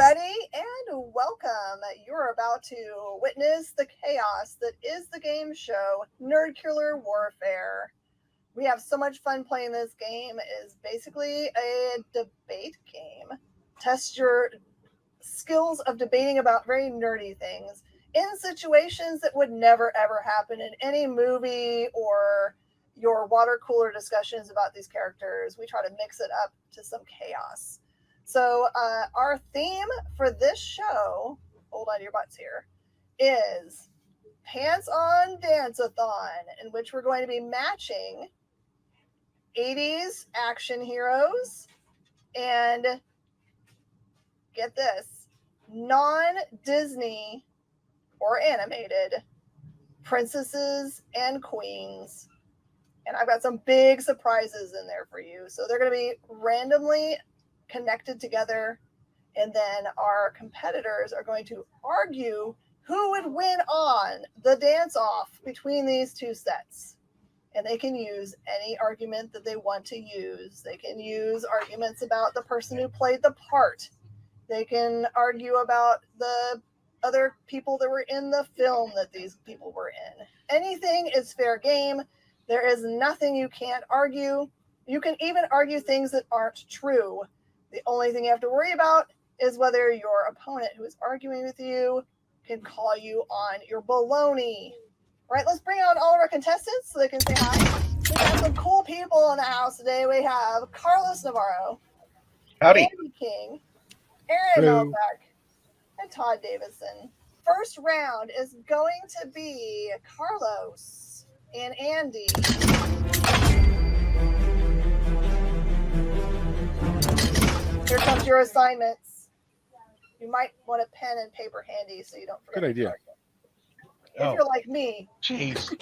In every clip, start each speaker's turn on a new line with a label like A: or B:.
A: everybody, and welcome. You're about to witness the chaos that is the game show Nerdcular Warfare. We have so much fun playing this game. It is basically a debate game. Test your skills of debating about very nerdy things in situations that would never ever happen in any movie or your water cooler discussions about these characters. We try to mix it up to some chaos. So our theme for this show, hold on to your butts here, is Pants on Dance-a-Thon, in which we're going to be matching 80s action heroes and, get this, non-Disney or animated princesses and queens. And I've got some big surprises in there for you. So they're going to be randomly connected together, and then our competitors are going to argue who would win on the dance-off between these two sets. And they can use any argument that they want to use. They can use arguments about the person who played the part. They can argue about the other people that were in the film that these people were in. Anything is fair game. There is nothing you can't argue. You can even argue things that aren't true. The only thing you have to worry about is whether your opponent who is arguing with you can call you on your baloney. All right, let's bring on all of our contestants so they can say hi. We have some cool people in the house today. We have Carlos Navarro,
B: Howdy.
A: Andy King, Aaron Melzak, and Todd Davison. First round is going to be Carlos and Andy. Here comes your assignments. You might want a pen and paper handy so you don't forget.
C: Good idea.
A: If you're like me.
B: Jeez.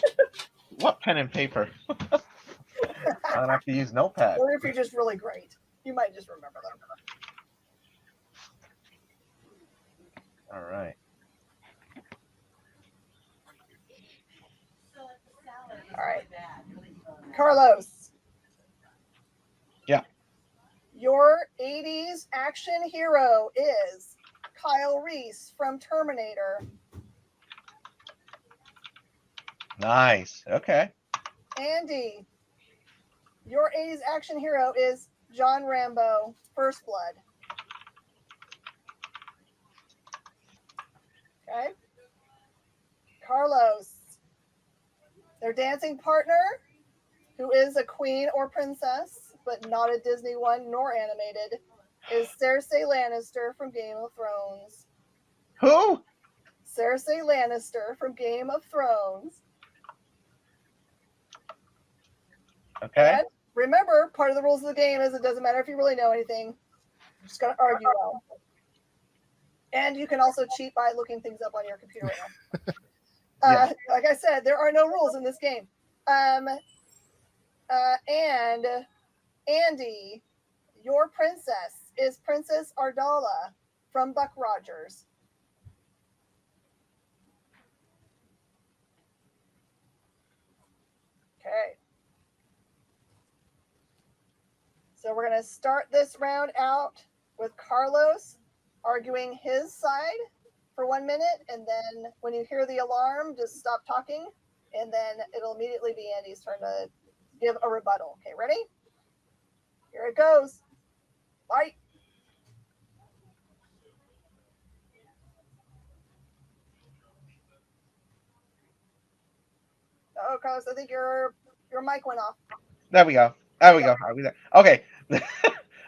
B: What pen and paper? I don't have to use notepad.
A: Or if you're just really great, you might just remember them.
B: All right.
A: All right. Carlos.
B: Yeah.
A: Your 80s action hero is Kyle Reese from Terminator.
B: Nice. Okay.
A: Andy. Your 80s action hero is John Rambo, First Blood. Okay. Carlos. Their dancing partner, who is a queen or princess, but not a Disney one nor animated, is Cersei Lannister from Game of Thrones.
B: Who?
A: Cersei Lannister from Game of Thrones.
B: Okay.
A: And remember, part of the rules of the game is it doesn't matter if you really know anything. You're just going to argue well. And you can also cheat by looking things up on your computer right now.
B: Yeah.
A: Like I said, there are no rules in this game. And Andy, your princess is Princess Ardala from Buck Rogers. Okay. So we're going to start this round out with Carlos arguing his side for 1 minute, and then when you hear the alarm, just stop talking, and then it'll immediately be Andy's turn to give a rebuttal. Okay, ready? Here it goes. Fight. Oh, Carlos, I think your mic went off.
B: There we go. There we go. Are we there? Okay.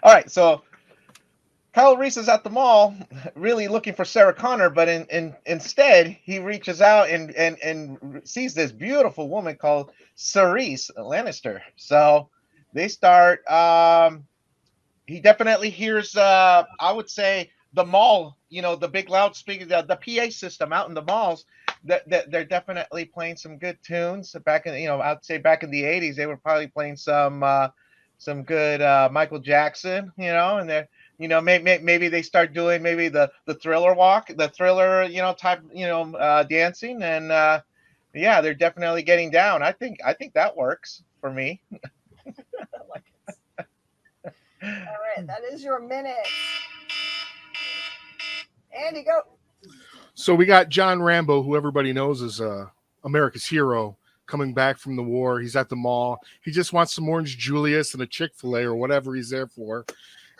B: All right. So Kyle Reese is at the mall, really looking for Sarah Connor, but instead he reaches out and sees this beautiful woman called Cerise Lannister. So they start. He definitely hears. I would say the mall. You know, the big loudspeaker, the PA system out in the malls. That they're definitely playing some good tunes. Back in, I'd say back in the '80s, they were probably playing some good Michael Jackson. And they're. Maybe they start doing maybe the thriller walk, the thriller, type, dancing, and yeah, they're definitely getting down. I think that works for me.
A: I like it. All right, that is your minute. Andy, go.
C: So we got John Rambo, who everybody knows is America's hero, coming back from the war. He's at the mall. He just wants some orange Julius and a Chick-fil-A or whatever he's there for.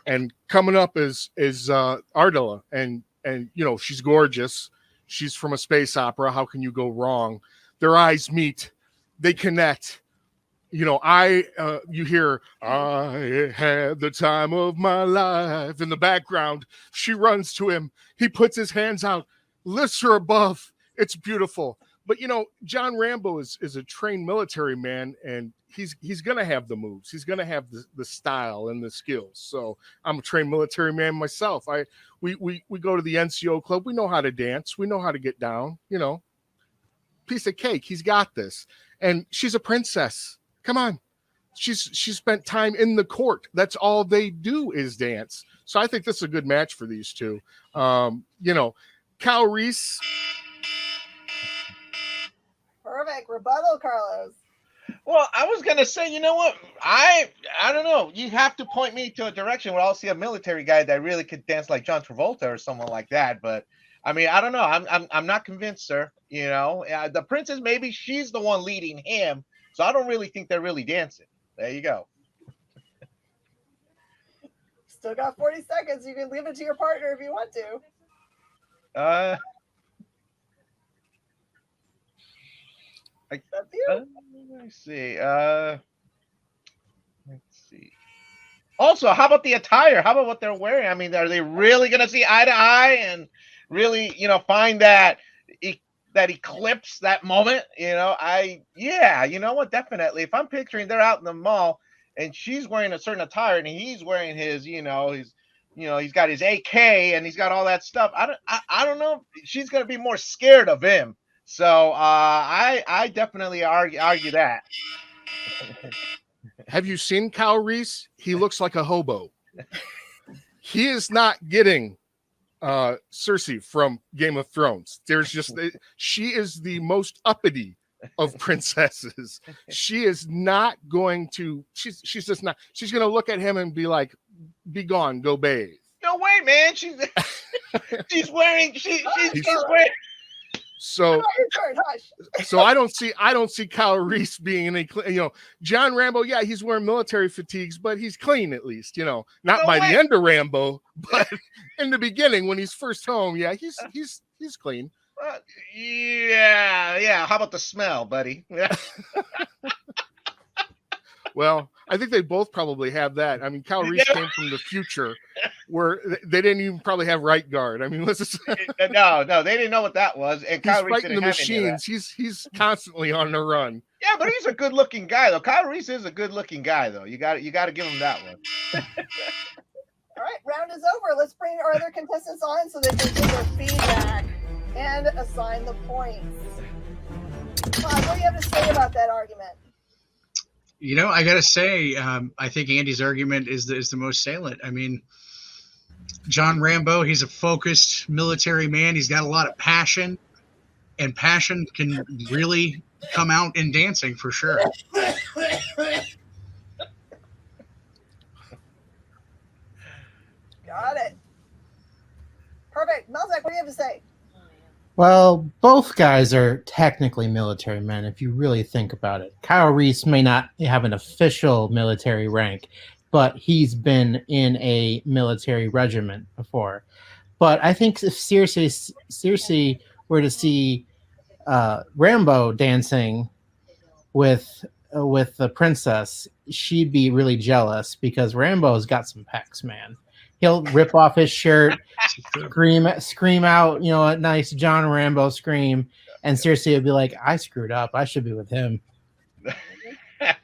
C: And coming up is Ardella, and she's gorgeous. She's from a space opera. How can you go wrong? Their eyes meet. They connect. You hear, I had the time of my life in the background. She runs to him. He puts his hands out, lifts her above. It's beautiful. But, John Rambo is a trained military man, and he's going to have the moves. He's going to have the style and the skills. So I'm a trained military man myself. We go to the NCO club. We know how to dance. We know how to get down, piece of cake. He's got this. And she's a princess. Come on. She spent time in the court. That's all they do is dance. So I think this is a good match for these two. Kyle Reese.
A: Perfect. Rebuttal, Carlos.
B: Well, I was gonna say, you know what? I don't know. You have to point me to a direction where I'll see a military guy that really could dance like John Travolta or someone like that. But I mean, I don't know. I'm not convinced, sir. The princess, maybe she's the one leading him. So I don't really think they're really dancing. There you go.
A: Still got 40 seconds. You can leave it to your partner if you want to. That's you.
B: Let me see. Let's see. Also, how about the attire? How about what they're wearing? I mean, are they really going to see eye to eye and really, find that eclipse, that moment? You know what? Definitely. If I'm picturing they're out in the mall and she's wearing a certain attire and he's wearing his, he's got his AK and he's got all that stuff. I don't know. She's going to be more scared of him. So I definitely argue that.
C: Have you seen Kyle Reese? He looks like a hobo. He is not getting Cersei from Game of Thrones. She is the most uppity of princesses. She is not going to. She's just not. She's going to look at him and be like, "Be gone, go bathe."
B: No way, man. She's wearing. She's wearing.
C: So I don't see Kyle Reese being any, John Rambo. Yeah, he's wearing military fatigues, but he's clean at least, not by the end of Rambo, but in the beginning when he's first home. Yeah, he's clean.
B: Yeah. How about the smell, buddy?
C: Well, I think they both probably have that. I mean, Kyle Reese came from the future where they didn't even probably have right guard. I mean, let's just
B: no, they didn't know what that was. And Kyle Reese
C: fighting the machines. He's constantly on the run.
B: Yeah, but he's a good-looking guy, though. Kyle Reese is a good-looking guy, though. You got to give him that one.
A: All right, round is over. Let's bring our other contestants on so they can give their feedback and assign the points. Todd, what do you have to say about that argument?
D: I got to say, I think Andy's argument is the most salient. I mean, John Rambo, he's a focused military man. He's got a lot of passion, and passion can really come out in dancing for sure.
A: Got it. Perfect. Melzak, what do you have to say?
E: Well, both guys are technically military men if you really think about it. Kyle Reese may not have an official military rank, but he's been in a military regiment before. But I think if Cersei were to see Rambo dancing with the princess, she'd be really jealous because Rambo's got some pecs, man. He'll rip off his shirt, scream out, a nice John Rambo scream, and Cersei would be like, "I screwed up. I should be with him."
B: Yeah.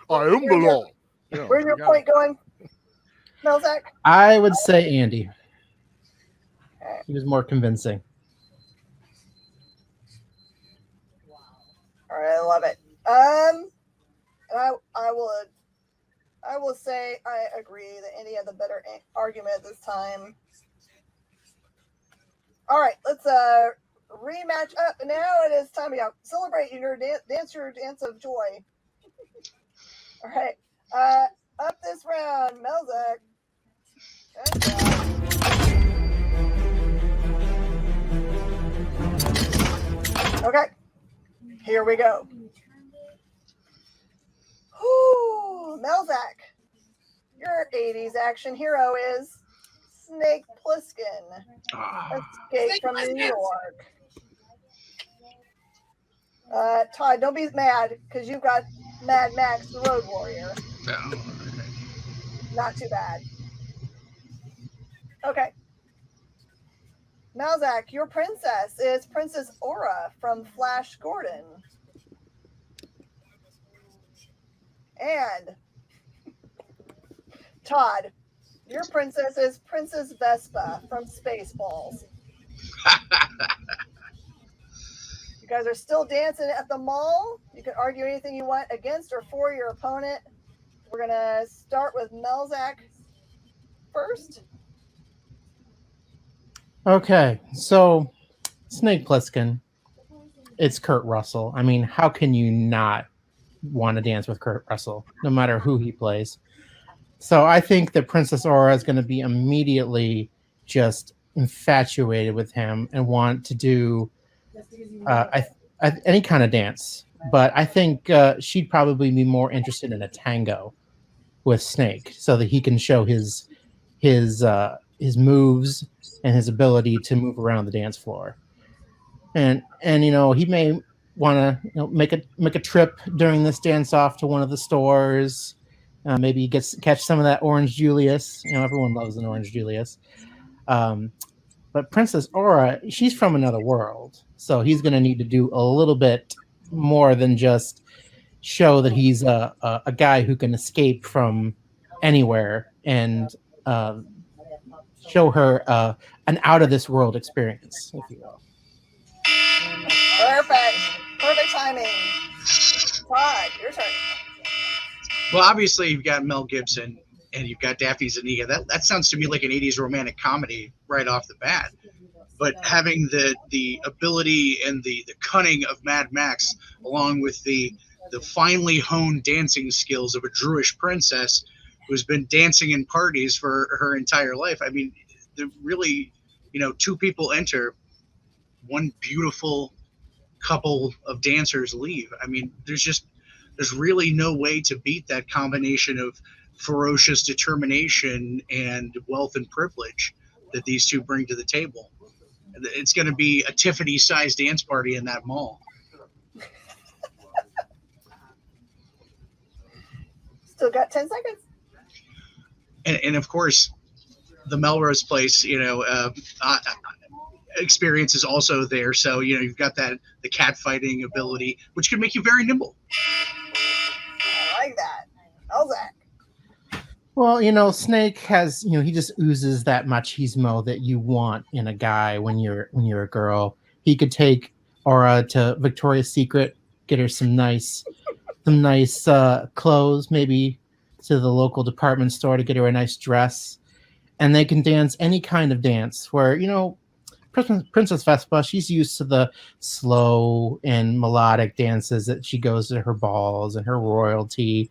C: I am the law.
A: Where's your point going, Melzak?
E: I would say Andy. He was more convincing.
A: All right, I love it. I will say I agree that Andy had the better argument this time. All right, let's rematch up. Now it is time to celebrate your dance of joy. All right, up this round, Melzak. Okay, here we go. Whew, Melzak, your 80s action hero is Snake Plissken. Escape from New York. Todd, don't be mad because you've got Mad Max, the Road Warrior. Not too bad. Okay. Melzak, your princess is Princess Aura from Flash Gordon. And Todd, your princess is Princess Vespa from Spaceballs. You guys are still dancing at the mall. You can argue anything you want against or for your opponent. We're going to start with Melzak first.
E: Okay, so Snake Plissken, it's Kurt Russell. I mean, how can you not want to dance with Kurt Russell, no matter who he plays? So I think that Princess Aura is going to be immediately just infatuated with him and want to do any kind of dance. But I think she'd probably be more interested in a tango with Snake, so that he can show his moves and his ability to move around the dance floor. And you know, he may want to make a trip during this dance off to one of the stores. Maybe catch some of that Orange Julius. You know, everyone loves an Orange Julius. But Princess Aura, she's from another world, so he's going to need to do a little bit more than just show that he's a guy who can escape from anywhere and show her an out of this world experience, if you will.
A: Perfect timing. Todd, your turn.
D: Well, obviously you've got Mel Gibson and you've got Daphne Zuniga. That sounds to me like an 80s romantic comedy right off the bat. But having the ability and the cunning of Mad Max, along with the finely honed dancing skills of a Druish princess who's been dancing in parties for her entire life. I mean, really, you know, two people enter, one beautiful couple of dancers leave. I mean, there's really no way to beat that combination of ferocious determination and wealth and privilege that these two bring to the table. It's going to be a Tiffany-sized dance party in that mall.
A: Still got 10 seconds.
D: And of course, the Melrose Place, you know, experience is also there. So, you know, you've got the cat fighting ability, which can make you very nimble.
A: I like that. Melzak.
E: Well, you know, Snake has, you know, he just oozes that machismo that you want in a guy when you're a girl. He could take Aura to Victoria's Secret, get her some nice clothes, maybe to the local department store to get her a nice dress, and they can dance any kind of dance where, you know, Princess Vespa, she's used to the slow and melodic dances that she goes to her balls and her royalty.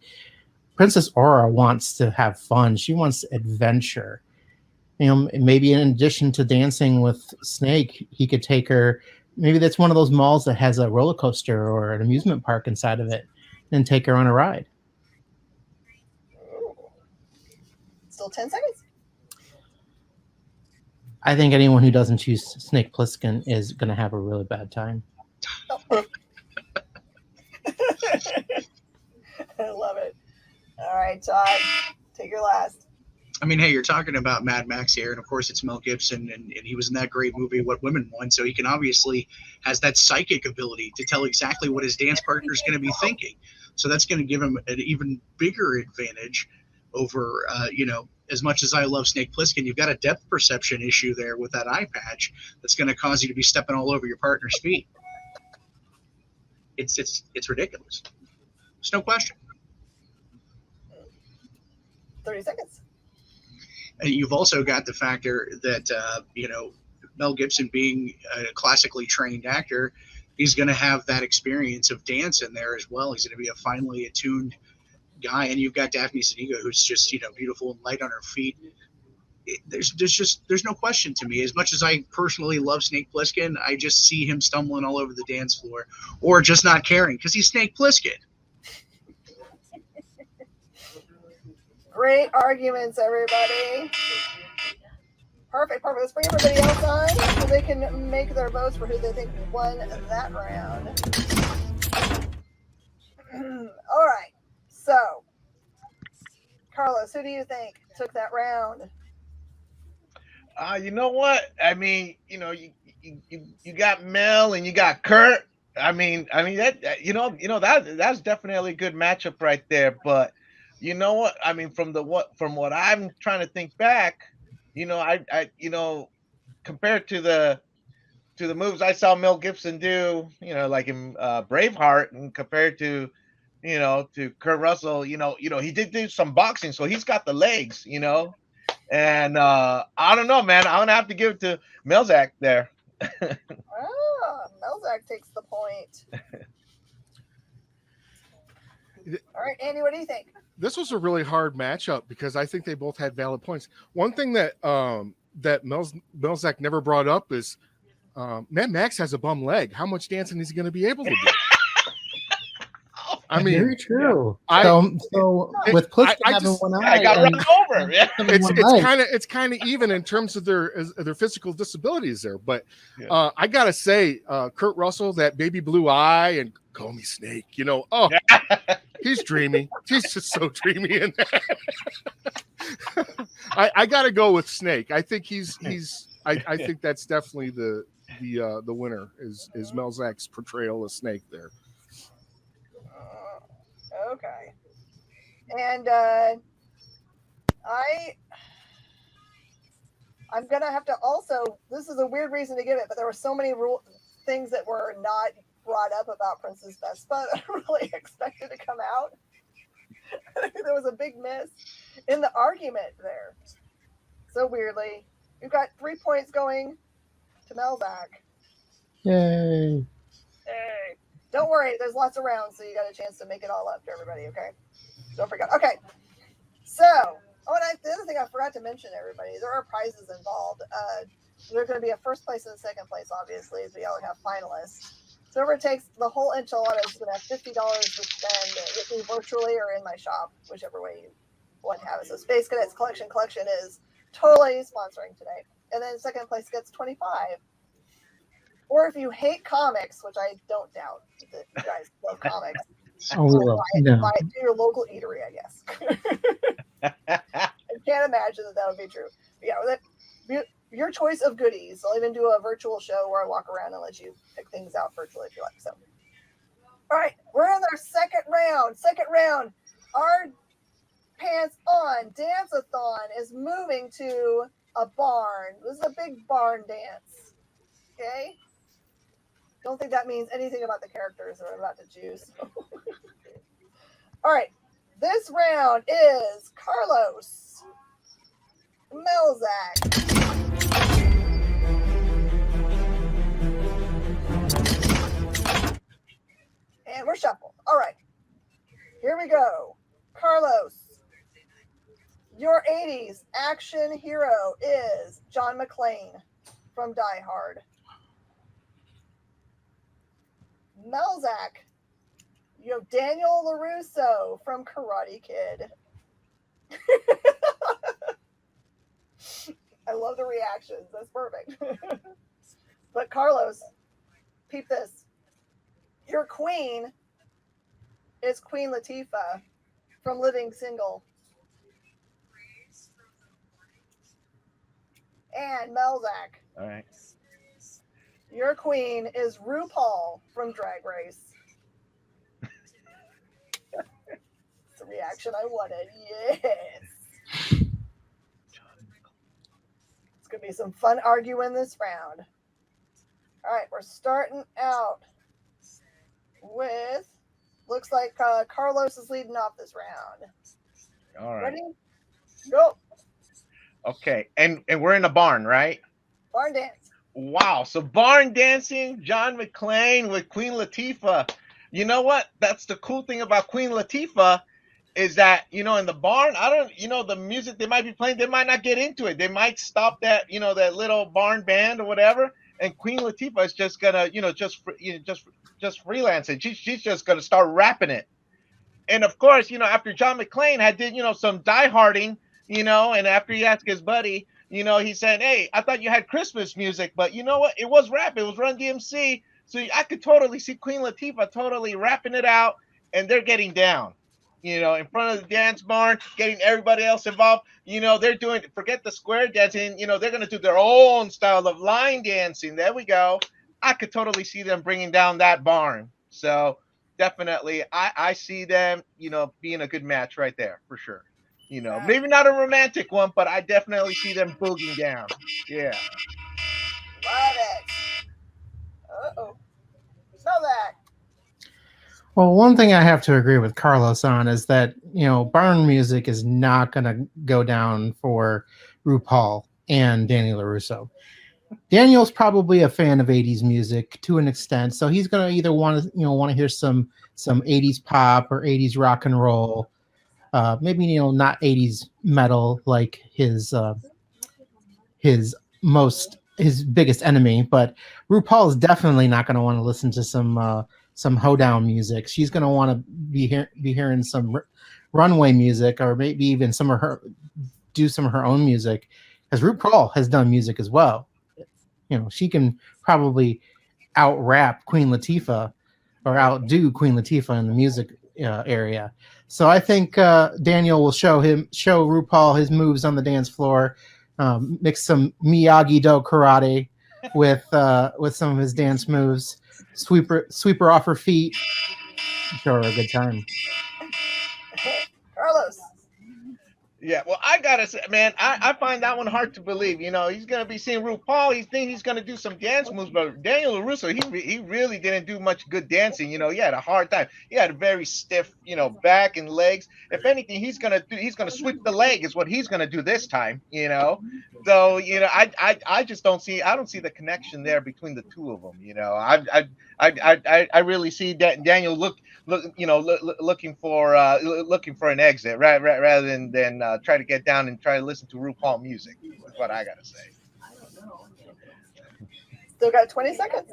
E: Princess Aura wants to have fun. She wants adventure. You know, maybe in addition to dancing with Snake, he could take her. Maybe that's one of those malls that has a roller coaster or an amusement park inside of it, and take her on a ride.
A: Still 10 seconds.
E: I think anyone who doesn't choose Snake Plissken is going to have a really bad time.
A: Oh. I love it. All right, Todd, take your last.
D: I mean, hey, you're talking about Mad Max here, and of course it's Mel Gibson, and he was in that great movie, What Women Want, so he can obviously has that psychic ability to tell exactly what his dance partner is going to be thinking. So that's going to give him an even bigger advantage over, you know, as much as I love Snake Plissken, you've got a depth perception issue there with that eye patch that's going to cause you to be stepping all over your partner's feet. It's ridiculous. There's no question.
A: 30 seconds.
D: And you've also got the factor that, you know, Mel Gibson being a classically trained actor, he's going to have that experience of dance in there as well. He's going to be a finely attuned guy. And you've got Daphne Zuniga, who's just, you know, beautiful and light on her feet. there's no question to me. As much as I personally love Snake Plissken, I just see him stumbling all over the dance floor, or just not caring because he's Snake Plissken.
A: Great arguments, everybody. Perfect. Let's bring everybody else on so they can make their votes for who they think won that round. All right. So, Carlos, who do you think took that round?
B: You know what? I mean, you got Mel and you got Kurt. I mean that that's definitely a good matchup right there. But you know what? I mean, from what I'm trying to think back, I compared to the moves I saw Mel Gibson do, like in Braveheart, and compared to to Kurt Russell, he did do some boxing, so he's got the legs, and I don't know, man. I'm gonna have to give it to Melzak there.
A: Melzak takes the point. All right, Andy, what do you think?
C: This was a really hard matchup because I think they both had valid points. One thing that that Melzak never brought up is Mad Max has a bum leg. How much dancing is he going to be able to do? I mean,
E: very true.
C: Yeah.
E: So with Plissken having one eye,
B: I got run over. Yeah.
C: It's kind of even in terms of their physical disabilities there. But I gotta say, Kurt Russell, that baby blue eye, and call me Snake. He's dreamy. He's just so dreamy in that. I gotta go with Snake. I think I think that's definitely the winner is Melzak's portrayal of Snake there.
A: Okay. And I'm gonna have to also. This is a weird reason to give it, but there were so many things that were not brought up about Princess Vespa that I really expected to come out. There was a big miss in the argument there. So weirdly, you've got 3 points going to Melzak.
E: Yay!
A: Hey. Don't worry, there's lots of rounds, so you got a chance to make it all up to everybody, okay? Don't forget. Okay. So, the other thing I forgot to mention, everybody, there are prizes involved. There's going to be a first place and a second place, obviously, as we all have finalists. So whoever takes the whole enchilada is going to have $50 to spend with me virtually or in my shop, whichever way you want to have it. So Space Cadets Collection is totally sponsoring today. And then second place gets $25. Or if you hate comics, which I don't doubt that you guys love comics, buy it to your local eatery, I guess. I can't imagine that would be true. But yeah, your choice of goodies. I'll even do a virtual show where I walk around and let you pick things out virtually if you like. So, all right, we're in our second round. Our pants on Dance-a-Thon is moving to a barn. This is a big barn dance. Okay. Don't think that means anything about the characters that I'm about to choose. All right. This round is Carlos, Melzak, and we're shuffled. All right. Here we go. Carlos, your 80s action hero is John McClane from Die Hard. Melzak, you have Daniel LaRusso from Karate Kid. I love the reactions. That's perfect. But Carlos, peep this. Your queen is Queen Latifah from Living Single. And Melzak.
B: All right.
A: Your queen is RuPaul from Drag Race. It's the reaction I wanted. Yes. It's going to be some fun arguing this round. All right, we're starting out with, looks like Carlos is leading off this round.
B: All right.
A: Ready? Go.
B: Okay, and we're in a barn, right?
A: Barn dance.
B: Wow, so barn dancing, John McClane with Queen Latifah. You know what? That's the cool thing about Queen Latifah is that, in the barn, I don't, the music they might be playing, they might not get into it. They might stop that, that little barn band or whatever, and Queen Latifah is just gonna, just freelance it. She's just gonna start rapping it. And of course, after John McClane had did, some dieharding, and after he asked his buddy, he said, "Hey, I thought you had Christmas music, but you know what? It was rap. It was Run DMC." So I could totally see Queen Latifah totally rapping it out, and they're getting down, in front of the dance barn, getting everybody else involved. They're doing, forget the square dancing, they're going to do their own style of line dancing. There we go. I could totally see them bringing down that barn. So definitely, I see them, being a good match right there for sure. Maybe not a romantic one, but I definitely see them booging down. Yeah.
A: Love it. Uh-oh. Smell that.
E: Well, one thing I have to agree with Carlos on is that, barn music is not going to go down for RuPaul and Daniel LaRusso. Daniel's probably a fan of 80s music to an extent, so he's going to either want to hear some 80s pop or 80s rock and roll. Maybe not 80s metal like his biggest enemy, but RuPaul is definitely not going to want to listen to some hoedown music. She's going to want to be hearing some runway music, or maybe even some of her own music, because RuPaul has done music as well. She can probably out rap Queen Latifah or outdo Queen Latifah in the music area. So I think Daniel will show RuPaul his moves on the dance floor, mix some Miyagi-Do karate with some of his dance moves, sweep her off her feet, show her a good time.
A: Carlos.
B: Yeah, well, I gotta say, man, I find that one hard to believe. He's gonna be seeing RuPaul. He thinks he's gonna do some dance moves, but Daniel LaRusso, he really didn't do much good dancing. He had a hard time. He had a very stiff, back and legs. If anything, he's gonna sweep the leg is what he's gonna do this time. So I just don't see the connection there between the two of them. I really see that Daniel looking for an exit rather than try to get down and try to listen to RuPaul music. That's what I gotta say.
A: Still got 20 seconds.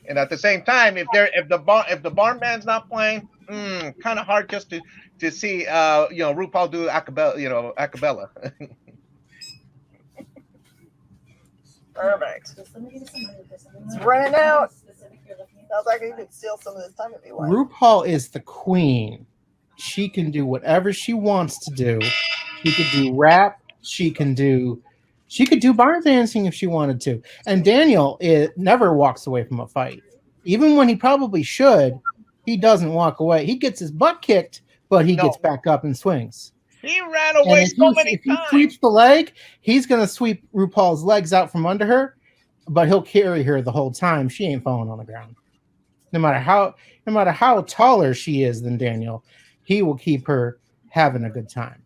B: And at the same time, if the barn band's not playing, kind of hard just to see RuPaul do acapella.
A: Perfect. It's running out. Sounds like you could steal some of this time if you want.
E: RuPaul is the queen. She can do whatever she wants to do. She could do rap. She could do barn dancing if she wanted to. And Daniel never walks away from a fight. Even when he probably should, he doesn't walk away. He gets his butt kicked, but he gets back up and swings.
B: He ran away many
E: if
B: times.
E: He sweeps the leg, he's going to sweep RuPaul's legs out from under her, but he'll carry her the whole time. She ain't falling on the ground. No matter how taller she is than Daniel, he will keep her having a good time.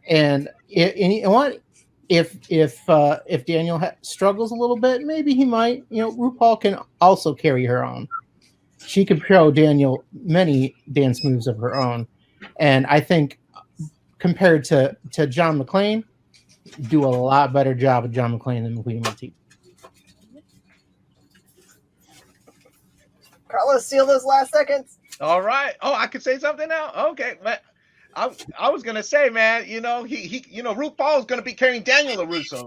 E: And you know what? If Daniel struggles a little bit, maybe he might. RuPaul can also carry her on. She could show Daniel many dance moves of her own, and I think compared to John McClane, do a lot better job of John McClane than Queen Latifah.
A: Carlos, steal those last seconds.
B: All right. Oh, I could say something now. Okay, but I was gonna say, man, he RuPaul is gonna be carrying Daniel LaRusso.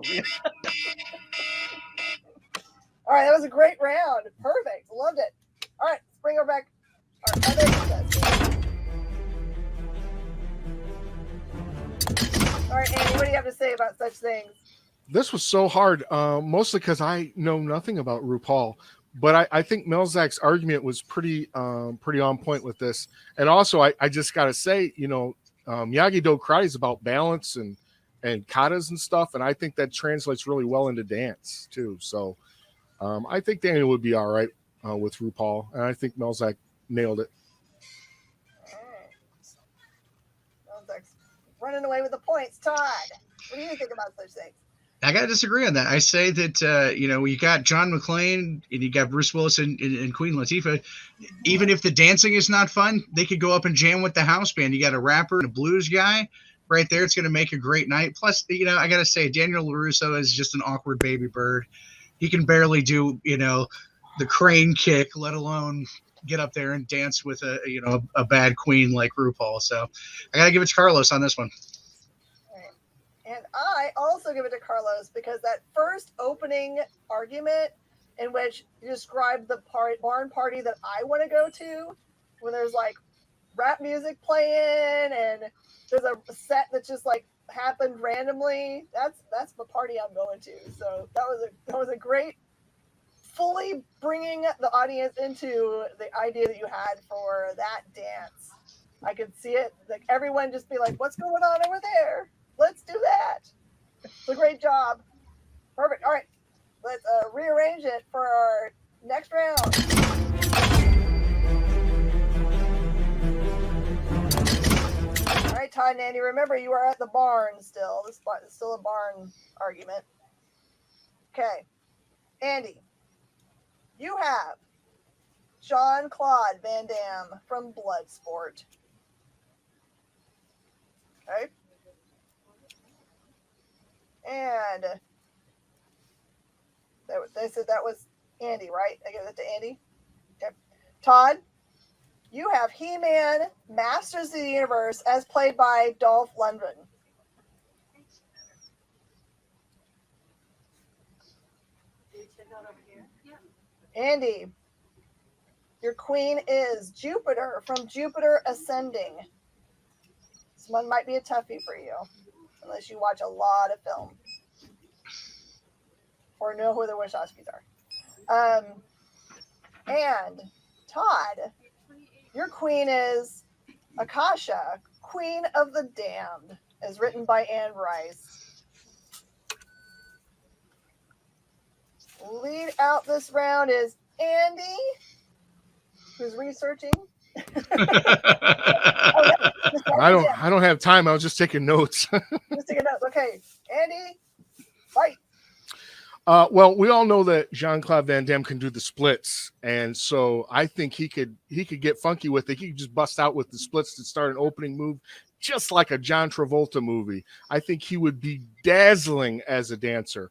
A: All right, that was a great round. Perfect. Loved it. All right, let's bring her back. Our other contestant. All right, Andy, what do you have to say about such things?
C: This was so hard, mostly because I know nothing about RuPaul. But I think Melzak's argument was pretty on point with this. And also, I just got to say, Miyagi-Do karate is about balance and katas and stuff. And I think that translates really well into dance, too. So I think Daniel would be all right with RuPaul. And I think Melzak nailed it.
A: Melzak's running away with the points. Todd, what do you think about such things?
D: I got to disagree on that. I say that, you got John McClane and you got Bruce Willis and Queen Latifah. Even if the dancing is not fun, they could go up and jam with the house band. You got a rapper and a blues guy right there. It's going to make a great night. Plus, I got to say, Daniel LaRusso is just an awkward baby bird. He can barely do, the crane kick, let alone get up there and dance with a bad queen like RuPaul. So I got to give it to Carlos on this one.
A: And I also give it to Carlos because that first opening argument in which you described the barn party that I want to go to, when there's like rap music playing and there's a set that just like happened randomly, that's the party I'm going to. So that was a great, fully bringing the audience into the idea that you had for that dance. I could see it, like everyone just be like, what's going on over there? Let's do that. It's a great job. Perfect. All right. Let's rearrange it for our next round. All right, Todd and Andy, remember you are at the barn still. This is still a barn argument. Okay. Andy, you have Jean-Claude Van Damme from Bloodsport. Okay. And they said that was Andy, right? I give it to Andy. Okay. Todd, you have He-Man, Masters of the Universe, as played by Dolph Lundgren. Andy, your queen is Jupiter from Jupiter Ascending. This one might be a toughie for you, unless you watch a lot of film or know who the Wachowskis are. And Todd, your queen is Akasha, Queen of the Damned, as written by Anne Rice. Lead out this round is Andy, who's researching.
C: I don't have time. I was just taking notes.
A: Just taking notes. Okay, Andy, fight.
C: Well, we all know that Jean-Claude Van Damme can do the splits, and so I think he could get funky with it. He could just bust out with the splits to start an opening move, just like a John Travolta movie. I think he would be dazzling as a dancer.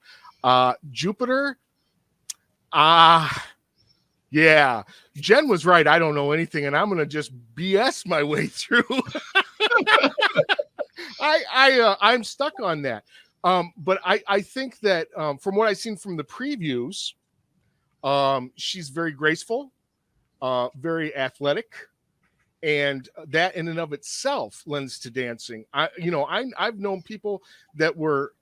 C: Jupiter, yeah, Jen was right. I don't know anything, and I'm gonna just BS my way through. I'm stuck on that. But I think that from what I've seen from the previews, she's very graceful, very athletic, and that in and of itself lends to dancing. I've known people that were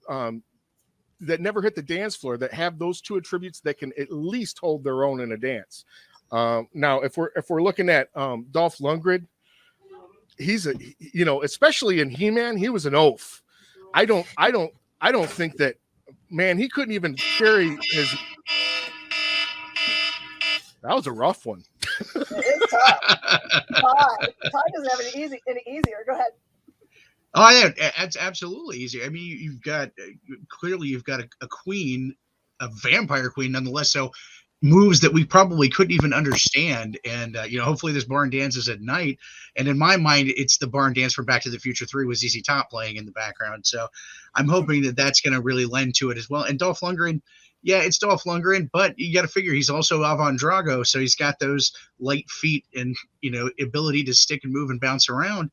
C: that never hit the dance floor that have those two attributes that can at least hold their own in a dance. Now, if we're looking at Dolph Lundgren, he's especially in He-Man, he was an oaf. I don't think that, man, he couldn't even carry his. That was a rough one.
A: It is tough. Todd doesn't have any easier. Go ahead.
D: Oh, yeah, it's absolutely easy. I mean, you've got a queen, a vampire queen, nonetheless. So moves that we probably couldn't even understand. And, hopefully this barn dance is at night. And in my mind, it's the barn dance from Back to the Future 3 with ZZ Top playing in the background. So I'm hoping that that's going to really lend to it as well. And Dolph Lundgren, yeah, it's Dolph Lundgren, but you got to figure he's also Ivan Drago. So he's got those light feet and, ability to stick and move and bounce around.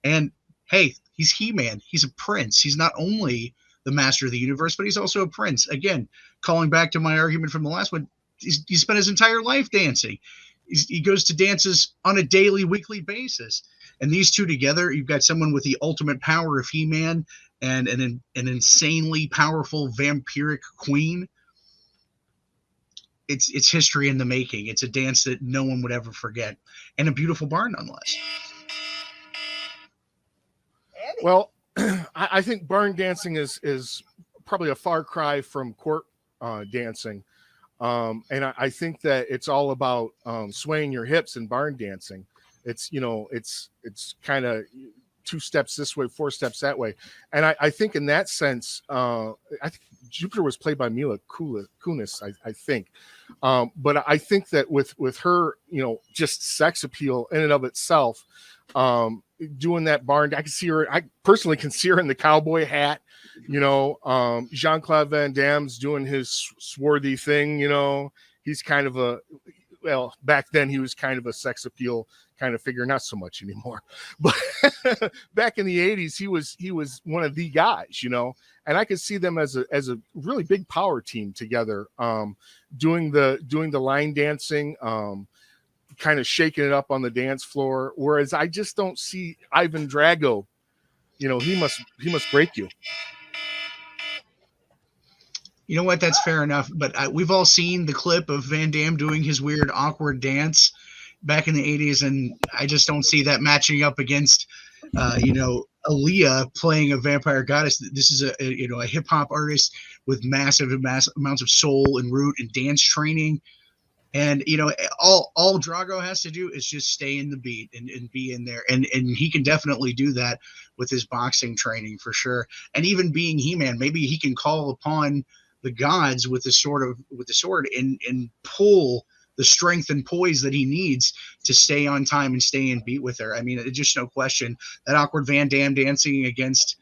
D: And hey, he's He-Man. He's a prince. He's not only the master of the universe, but he's also a prince. Again, calling back to my argument from the last one, he spent his entire life dancing. He goes to dances on a daily, weekly basis. And these two together, you've got someone with the ultimate power of He-Man and an insanely powerful vampiric queen. It's history in the making. It's a dance that no one would ever forget. And a beautiful barn, nonetheless.
C: Well, I think barn dancing is probably a far cry from court dancing. And I think that it's all about swaying your hips in barn dancing. It's kind of 2 steps this way, 4 steps that way. And I think in that sense, I think Jupiter was played by Mila Kunis, I think. But I think that with her, just sex appeal in and of itself, doing that barn, I personally can see her in the cowboy hat, Jean-Claude Van Damme's doing his swarthy thing, he's kind of back then he was kind of a sex appeal kind of figure, not so much anymore, but back in the 80s, he was one of the guys, and I could see them as a really big power team together, doing the line dancing, kind of shaking it up on the dance floor. Whereas I just don't see Ivan Drago, he must break you.
D: You know what? That's fair enough. But we've all seen the clip of Van Damme doing his weird, awkward dance back in the 80s, and I just don't see that matching up against, Aaliyah playing a vampire goddess. This is a hip hop artist with massive amounts of soul and root and dance training. And, all Drago has to do is just stay in the beat and be in there. And he can definitely do that with his boxing training for sure. And even being He-Man, maybe he can call upon the gods with the sword and pull the strength and poise that he needs to stay on time and stay in beat with her. I mean, it's just no question that awkward Van Damme dancing against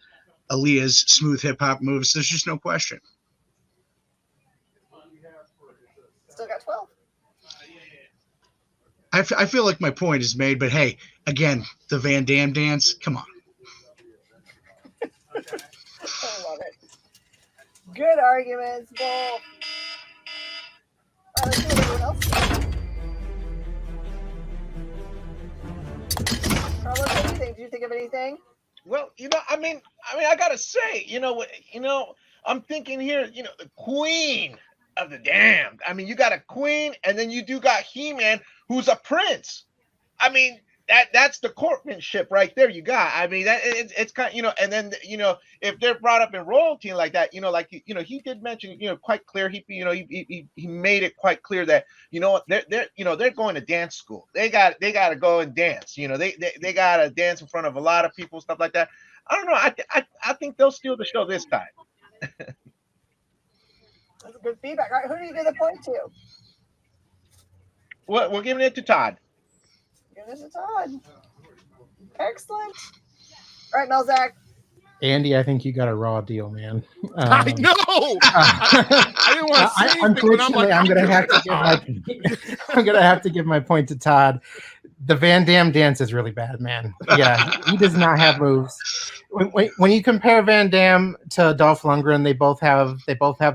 D: Aaliyah's smooth hip hop moves. There's just no question.
A: Still got 12.
D: I feel like my point is made, but hey, again, the Van Damme dance, come on.
A: I love it. Good arguments, Bull. Let's see what everyone else does. Carlos, what do you think? Do you think of anything?
B: Well, I gotta say, I'm thinking here, the queen of the damned. I mean, you got a queen, and then you do got He-Man, who's a prince. I mean, that's the courtmanship right there. You got. I mean, that it's kind of, and then if they're brought up in royalty like that, he did mention, quite clear. He made it quite clear that they're going to dance school. They got to go and dance. They got to dance in front of a lot of people, stuff like that. I don't know. I think they'll steal the show this time.
A: That's good feedback. All right, who do you give the point to?
B: We're giving it to Todd.
A: Give this to Todd. Excellent. All right, Melzak.
E: Andy, I think you got a raw deal, man.
C: I know. I didn't want to say anything, but
E: I'm gonna have to give my point to Todd. The Van Damme dance is really bad, man. Yeah, he does not have moves. When you compare Van Damme to Dolph Lundgren, they both have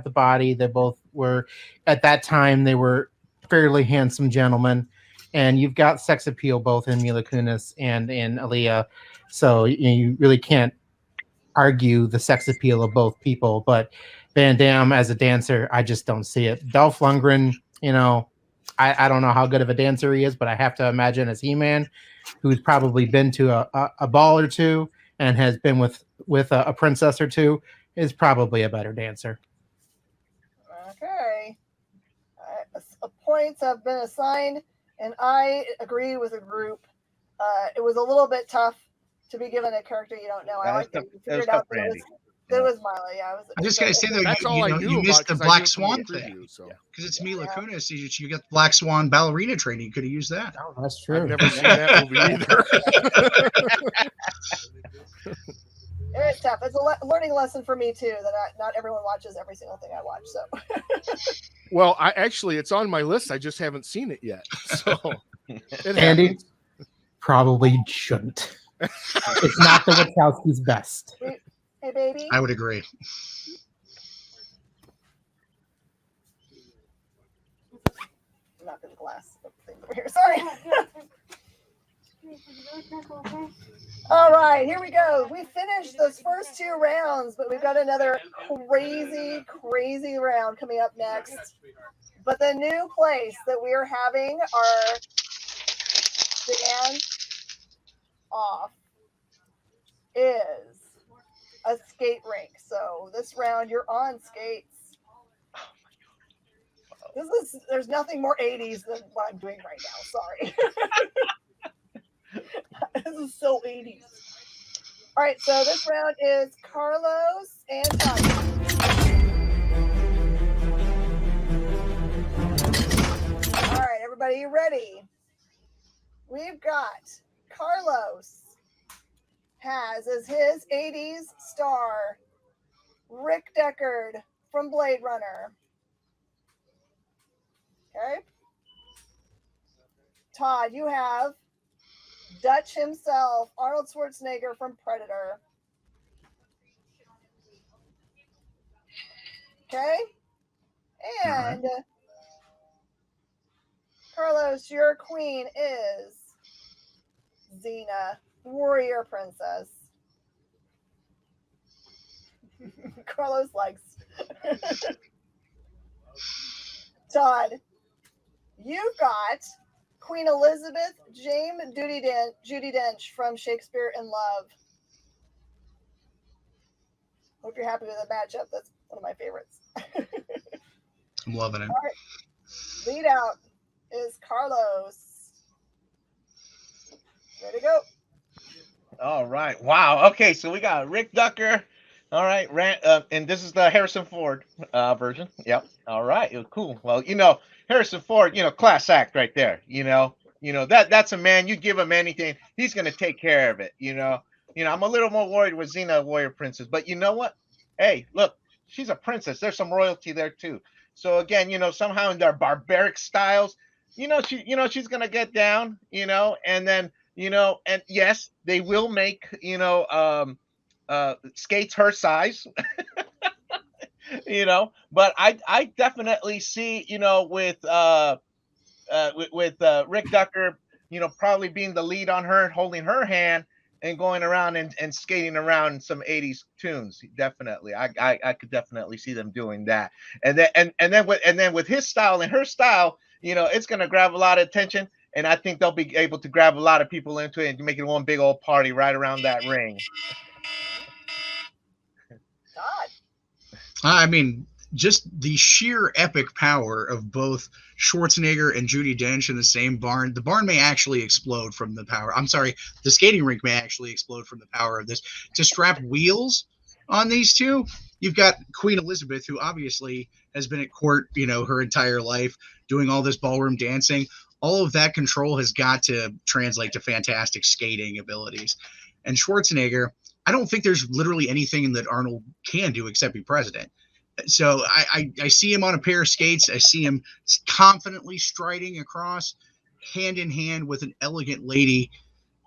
E: the body. They both were, at that time, they were fairly handsome gentlemen. And you've got sex appeal both in Mila Kunis and in Aaliyah. So you really can't argue the sex appeal of both people. But Van Damme as a dancer, I just don't see it. Dolph Lundgren, I don't know how good of a dancer he is, but I have to imagine as He-Man, who's probably been to a ball or two and has been with a princess or two, is probably a better dancer.
A: Okay. Points have been assigned, and I agree with the group. It was a little bit tough to be given a character you don't know. I like that you figured out that it was Mila. Yeah,
D: I just gotta say though, you missed the Black Swan thing because it's Mila Kunis. You got the Black Swan ballerina training. You could have used that.
E: Oh, that's true.
C: I've never seen that movie either.
A: It's tough. It's a learning lesson for me too. That not everyone watches every single thing I watch. So.
C: Well, it's on my list. I just haven't seen it yet. So,
E: Andy probably shouldn't. It's not the Wachowski's best.
A: Hey, baby.
D: I would agree.
A: Not in the glass thing over here. Sorry. All right, here we go. We finished those first 2 rounds, but we've got another crazy round coming up next. But the new place that we are having our dance off is a skate rink. So this round, you're on skates. There's nothing more 80s than what I'm doing right now. Sorry. This is so 80s. All right, so this round is Carlos and Todd. All right, everybody, you ready? We've got Carlos has as his 80s star Rick Deckard from Blade Runner. Okay. Todd, you have Dutch himself, Arnold Schwarzenegger from Predator. Okay. And Carlos, your queen is Xena, warrior princess. Carlos likes. Todd, you've got Queen Elizabeth, Judi Dench from Shakespeare in Love. Hope you're happy with the matchup. That's one of my favorites.
D: I'm loving it.
A: All right. Lead out is Carlos. Ready to go.
B: All right. Wow. Okay, so we got Rick Deckard. All right, and this is the Harrison Ford version. Yep. All right. Cool. Well, Harrison Ford, class act right there. That's a man. You give him anything, he's gonna take care of it. I'm a little more worried with Xena, Warrior Princess, but you know what? Hey, look, she's a princess. There's some royalty there too. So again, somehow in their barbaric styles, she's gonna get down. And then and yes, they will make skates her size. But I definitely see with Rick Deckard probably being the lead on her, holding her hand and going around and skating around some 80s tunes. Definitely, I could definitely see them doing that. And then with his style and her style, it's going to grab a lot of attention, and I think they'll be able to grab a lot of people into it and make it one big old party right around that ring.
A: Todd.
D: I mean, just the sheer epic power of both Schwarzenegger and Judi Dench in the same barn. The barn may actually explode from the power. I'm sorry, the skating rink may actually explode from the power of this. To strap wheels on these two, you've got Queen Elizabeth, who obviously has been at court, her entire life, doing all this ballroom dancing. All of that control has got to translate to fantastic skating abilities. And Schwarzenegger, I don't think there's literally anything that Arnold can do except be president. So I see him on a pair of skates. I see him confidently striding across hand in hand with an elegant lady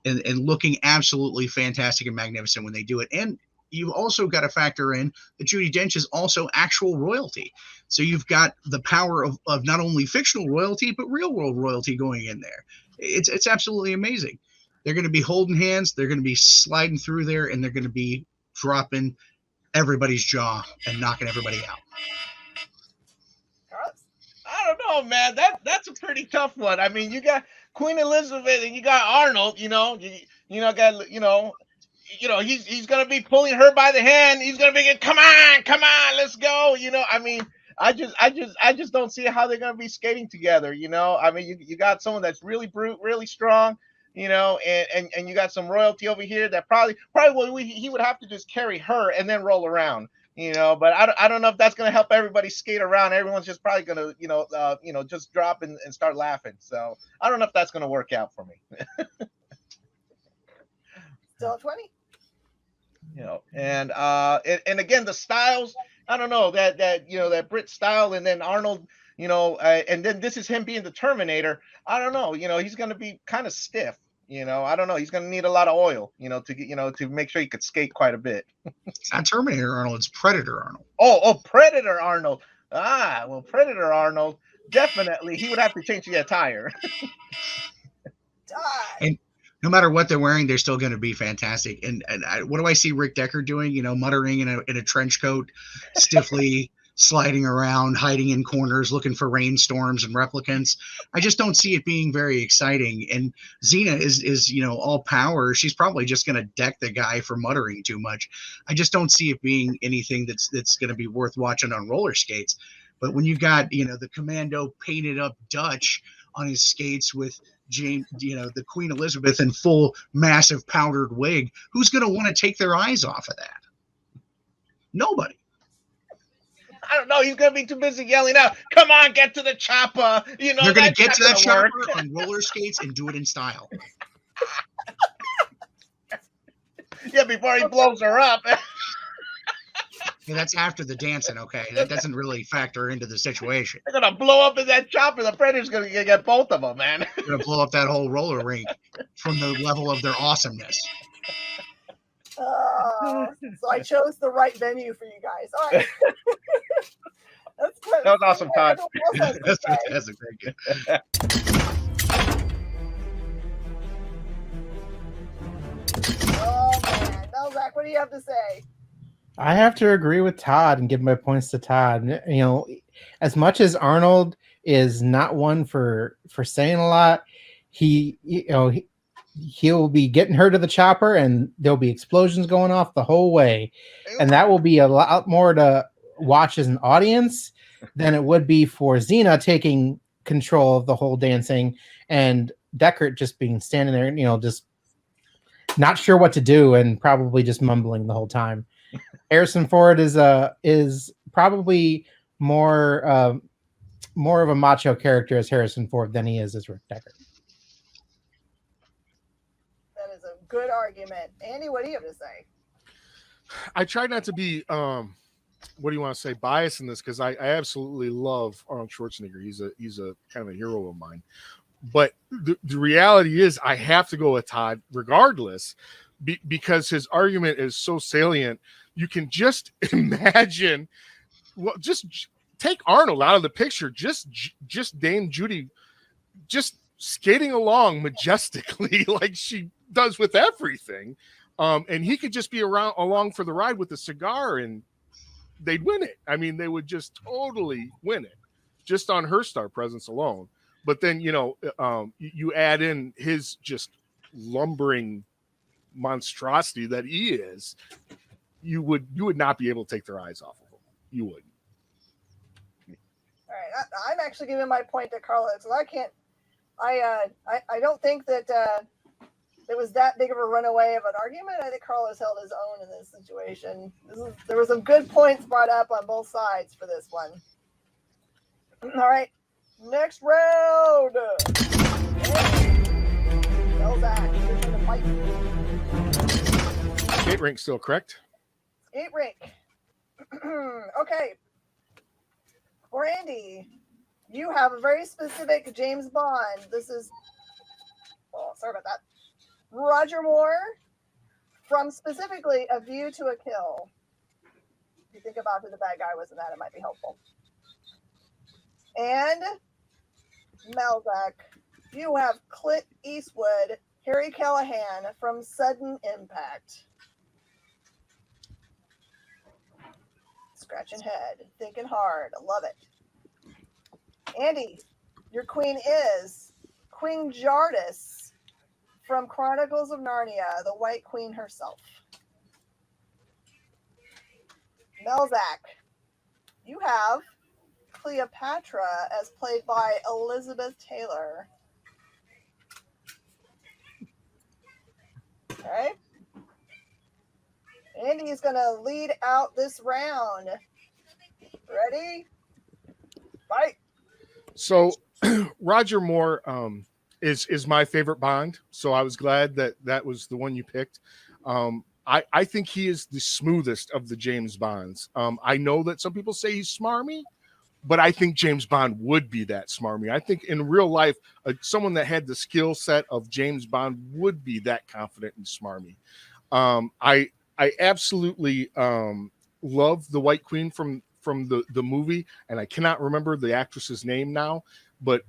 D: and looking absolutely fantastic and magnificent when they do it. And you've also got to factor in that Judi Dench is also actual royalty. So you've got the power of not only fictional royalty, but real world royalty going in there. It's absolutely amazing. They're going to be holding hands. They're going to be sliding through there, and they're going to be dropping everybody's jaw and knocking everybody out.
B: I don't know, man. That's a pretty tough one. I mean, you got Queen Elizabeth and you got Arnold. He's gonna be pulling her by the hand. He's gonna be, come on, let's go. I mean, I just don't see how they're gonna be skating together. I mean, you got someone that's really brute, really strong. And you got some royalty over here that probably he would have to just carry her and then roll around, but I don't know if that's going to help everybody skate around. Everyone's just probably going to, just drop and start laughing. So I don't know if that's going to work out for me.
A: Still 20.
B: And again, the styles, I don't know that Brit style, and then Arnold, and then this is him being the Terminator. I don't know, he's going to be kind of stiff. I don't know. He's going to need a lot of oil, to make sure he could skate quite a bit.
D: It's not Terminator Arnold. It's Predator Arnold.
B: Oh, Predator Arnold. Well, Predator Arnold, definitely. He would have to change the attire.
D: And no matter what they're wearing, they're still going to be fantastic. And what do I see Rick Deckard doing? Muttering in a trench coat, stiffly sliding around, hiding in corners, looking for rainstorms and replicants. I just don't see it being very exciting. And Xena is all power. She's probably just going to deck the guy for muttering too much. I just don't see it being anything that's going to be worth watching on roller skates. But when you've got, the commando painted up Dutch on his skates with James, the Queen Elizabeth in full massive powdered wig. Who's going to want to take their eyes off of that? Nobody.
B: I don't know. He's gonna be too busy yelling out, "Come on, get to the chopper!"
D: They're going to get to that chopper
B: work.
D: on roller skates and do it in style.
B: Yeah, before he blows her up.
D: Yeah, that's after the dancing, okay? That doesn't really factor into the situation.
B: They're gonna blow up in that chopper. The Predator's gonna get both of them, man.
D: They're going to blow up that whole roller rink from the level of their awesomeness.
A: So I chose the right venue for you guys. All right. That's good.
B: That was awesome, Todd.
D: That's fantastic. Thank you.
A: Oh man, Melzak, what do you have to say?
E: I have to agree with Todd and give my points to Todd. As much as Arnold is not one for saying a lot, he'll be getting her to the chopper and there'll be explosions going off the whole way. And that will be a lot more to watch as an audience than it would be for Xena taking control of the whole dancing and Deckard just being standing there, just not sure what to do and probably just mumbling the whole time. Harrison Ford is probably more of a macho character as Harrison Ford than he is as Rick Deckard.
A: That is a good argument. Andy, what do you have to say?
C: I try not to be what do you want to say, biased in this, because I absolutely love Arnold Schwarzenegger. He's a kind of a hero of mine. But the reality is I have to go with Todd regardless, because his argument is so salient. You can just imagine, just take Arnold out of the picture, just Dame Judy just skating along majestically like she does with everything. And he could just be along for the ride with a cigar and they'd win it. I mean, they would just totally win it just on her star presence alone. But then, you add in his just lumbering monstrosity that he is, you would not be able to take their eyes off of him. You wouldn't.
A: All right, I'm actually giving my point to Carlos. So I don't think that it was that big of a runaway of an argument. I think Carlos held his own in this situation. There were some good points brought up on both sides for this one. All right, next round. Melzak, you're going to fight.
C: Skate rink still, correct?
A: Skate rink. Okay. For Andy, you have a very specific James Bond. This is, sorry about that. Roger Moore from specifically A View to a Kill. If you think about who the bad guy was in that, it might be helpful. And Melzak, you have Clint Eastwood, Harry Callahan from Sudden Impact. Scratching head, thinking hard. I love it. Andy, your queen is Queen Jardis from Chronicles of Narnia, the White Queen herself. Melzak, you have Cleopatra as played by Elizabeth Taylor. Okay. Andy is going to lead out this round. Ready? Fight.
C: So Roger Moore is my favorite Bond. So I was glad that was the one you picked. I think he is the smoothest of the James Bonds. I know that some people say he's smarmy, but I think James Bond would be that smarmy. I think in real life, someone that had the skill set of James Bond would be that confident and smarmy. I absolutely love the White Queen from the movie, and I cannot remember the actress's name now, but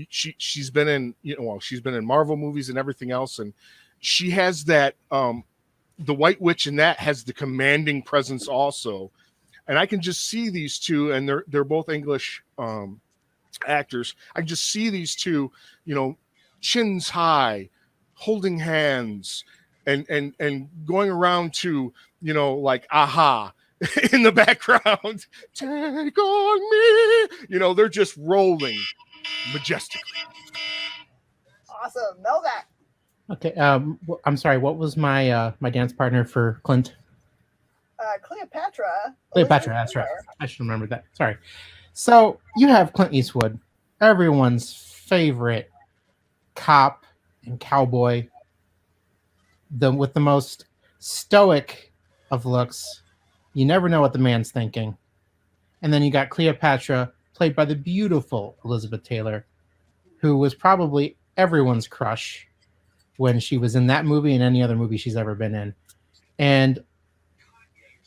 C: she's been in she's been in Marvel movies and everything else, and she has that the White Witch in that has the commanding presence also, and I can just see these two, and they're both English actors. I can just see these two, chins high, holding hands. And going around to, like Aha in the background, take on me, they're just rolling majestically.
A: Awesome. Melzak.
E: Okay. I'm sorry. What was my my dance partner for Clint?
A: Cleopatra.
E: Cleopatra. That's right. I should remember that. Sorry. So you have Clint Eastwood, everyone's favorite cop and cowboy, with the most stoic of looks. You never know what the man's thinking. And then you got Cleopatra, played by the beautiful Elizabeth Taylor, who was probably everyone's crush when she was in that movie and any other movie she's ever been in. And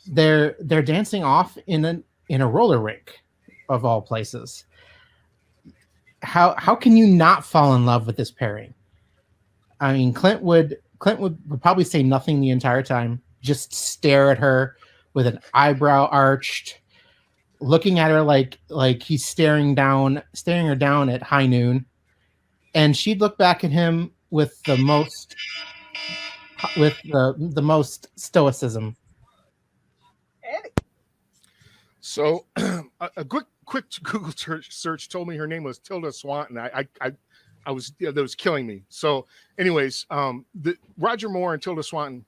E: they're dancing off in a roller rink, of all places. How can you not fall in love with this pairing? I mean, Clint would probably say nothing the entire time, just stare at her with an eyebrow arched, looking at her like he's staring her down at high noon, and she'd look back at him with the most stoicism.
A: Andy.
C: So a quick Google search told me her name was Tilda Swinton. That was killing me. So anyways, Roger Moore and Tilda Swinton,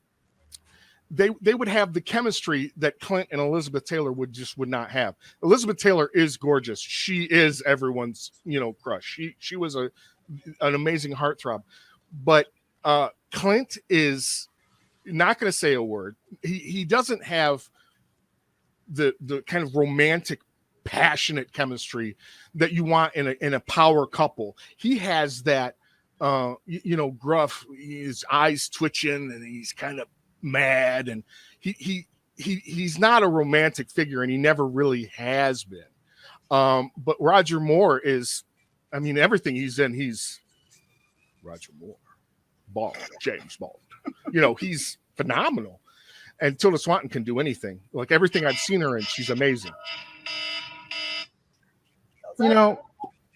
C: they would have the chemistry that Clint and Elizabeth Taylor would not have. Elizabeth Taylor is gorgeous. She is everyone's, crush. She was an amazing heartthrob. But Clint is not going to say a word. He doesn't have the kind of romantic, passionate chemistry that you want in a power couple. He has that gruff, his eyes twitching and he's kind of mad, and he's not a romantic figure, and he never really has been. But Roger Moore is, I mean, everything he's in, he's Roger Moore, Bond, James Bond. He's phenomenal. And Tilda Swinton can do anything. Like everything I've seen her in, she's amazing.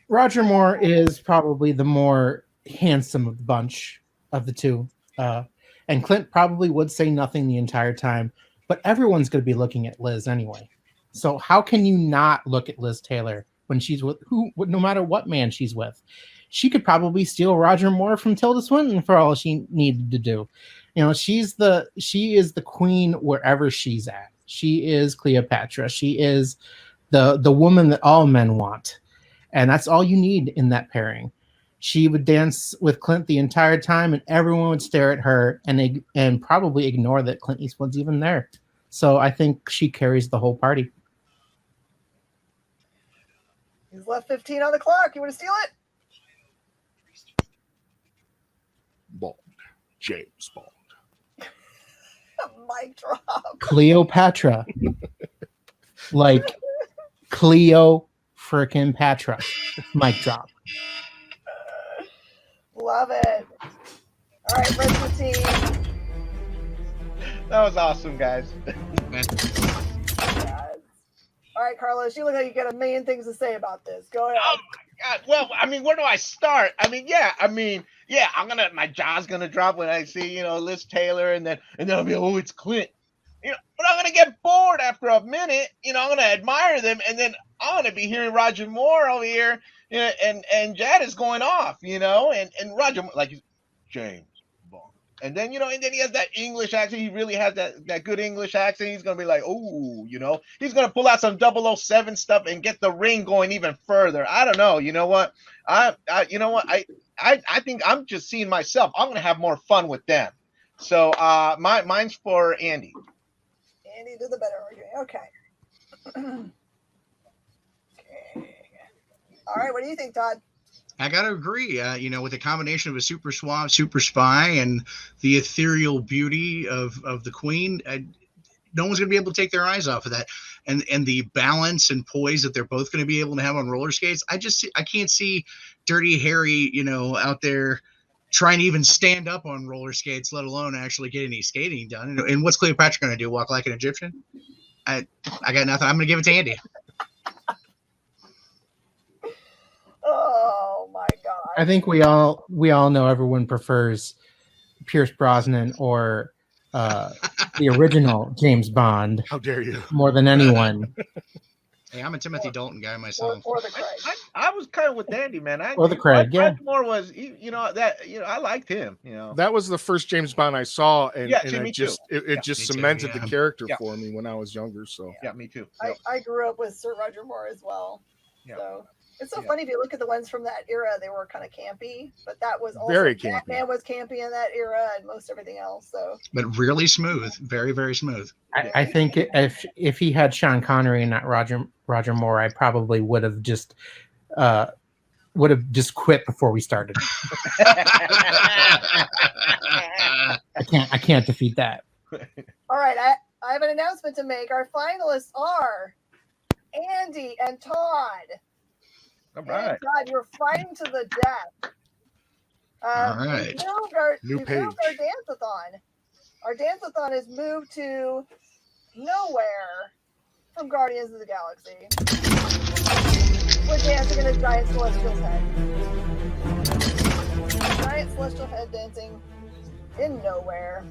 E: Roger Moore is probably the more handsome of the bunch of the two. And Clint probably would say nothing the entire time, but everyone's going to be looking at Liz anyway. So how can you not look at Liz Taylor when she's with no matter what man she's with? She could probably steal Roger Moore from Tilda Swinton for all she needed to do. She is the queen wherever she's at. She is Cleopatra. She is the woman that all men want. And that's all you need in that pairing. She would dance with Clint the entire time, and everyone would stare at her and probably ignore that Clint Eastwood's even there. So I think she carries the whole party.
A: He's left 15 on the clock. You want to steal it?
C: Bond. James Bond.
A: Mic drop.
E: Cleopatra. Like Cleo frickin' Patra. Mic drop.
A: Love it. All right, rest of the team.
B: That was awesome, guys.
A: All right, Carlos, you look like you got a million things to say about this. Go ahead.
B: Oh my God. Well, I mean, where do I start? My jaw's gonna drop when I see, Liz Taylor, and then I'll be, oh, it's Clint. But I'm gonna get bored after a minute. I'm gonna admire them, and then I'm gonna be hearing Roger Moore over here, and Jad is going off, and Roger, like James Bond, and then and then he has that English accent. He really has that good English accent. He's gonna be like, oh, he's gonna pull out some 007 stuff and get the ring going even further. I don't know. You know what? I think I'm just seeing myself. I'm gonna have more fun with them. So mine's for Andy.
A: Andy did the better arguing. Okay. All right, what do you think, Todd?
D: I got to agree. With the combination of a super suave, super spy, and the ethereal beauty of the queen, no one's going to be able to take their eyes off of that. And the balance and poise that they're both going to be able to have on roller skates. I can't see Dirty Harry, out there trying to even stand up on roller skates, let alone actually get any skating done. And what's Cleopatra going to do? Walk like an Egyptian? I got nothing. I'm going to give it to Andy.
A: Oh my God!
E: I think we all know everyone prefers Pierce Brosnan or the original James Bond.
C: How dare you?
E: More than anyone.
D: Hey, I'm a Timothy Dalton guy myself.
A: Or the Craig.
B: I was kind of with Andy, man.
E: Or the Craig, yeah.
B: More was, I liked him.
C: That was the first James Bond I saw, and,
B: Yeah,
C: and
B: me
C: it
B: too.
C: just it just
D: me too,
C: cemented
D: yeah.
C: the character
B: Yeah.
C: for me when I was younger. So
B: Yeah, me too.
A: I grew up with Sir Roger Moore as well.
B: Yeah.
A: So it's so
B: Yeah.
A: funny if you look at the ones from that era, they were kind of campy, but that was also
C: Very campy.
A: Batman was campy in that era and most everything else. So
D: But really smooth, very, very smooth.
E: I think if he had Sean Connery and not Roger Moore, I probably would have just quit before we started. I can't defeat that.
A: all right, I have an announcement to make. Our finalists are Andy and Todd.
B: All right.
A: And Todd, you're fighting to the death.
D: All right.
C: New
A: we
C: page.
A: moved our dance-a-thon. Our dance-a-thon is moved to nowhere from Guardians of the Galaxy. We're dancing in a giant celestial head. Giant celestial head dancing in nowhere.